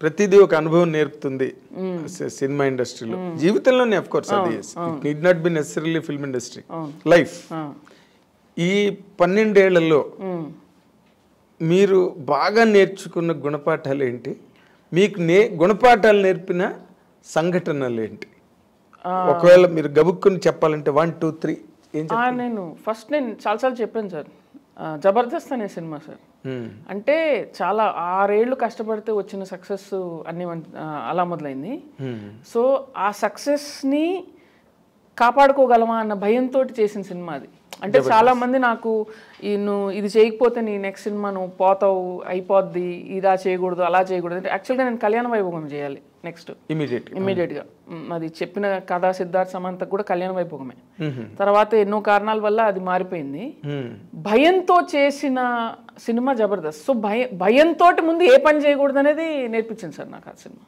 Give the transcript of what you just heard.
ప్రతిదీ ఒక అనుభవం నేర్పుతుంది సినిమా ఇండస్ట్రీలో జీవితంలోనే ఆఫ్ కోర్స్ అది it need not be necessarily film industry life ఈ 12 ఏళ్లలో మీరు బాగా నేర్చుకున్న గుణపాఠాలు ఏంటి మీకు గుణపాఠాలు నేర్పిన సంఘటనలు ఏంటి ఒకవేళ మీరు గబుక్కుని చెప్పాలంటే 1 2 3 ఏం చెప్తారు నేను చాలాసార్లు చెప్పాను సార్ జబర్దస్త్ అనే సినిమా సార్ అంటే చాలా 6 ఏళ్ళు కష్టపడితే వచ్చిన సక్సెస్ అన్ని అలా మొదలైంది సో ఆ సక్సెస్ని కాపాడుకోగలమా అన్న భయంతో చేసిన సినిమా అది అంటే చాలా మంది నాకు నువ్వు ఇది చేయకపోతే నీ నెక్స్ట్ సినిమా నువ్వు పోతావు అయిపోద్ది ఇదా చేయకూడదు అలా చేయకూడదు అంటే యాక్చువల్గా నేను కళ్యాణ వైభోగం చేయాలి నెక్స్ట్ ఇమీడియట్గా అది చెప్పిన కథ సిద్ధార్థ్ సమంతకు కూడా కళ్యాణ వైభోగమే తర్వాత ఎన్నో కారణాల వల్ల అది మారిపోయింది భయంతో చేసిన సినిమా జబర్దస్త్ సో భయంతో ముందు ఏ పని చేయకూడదు అనేది నేర్పించింది సార్ నాకు ఆ సినిమా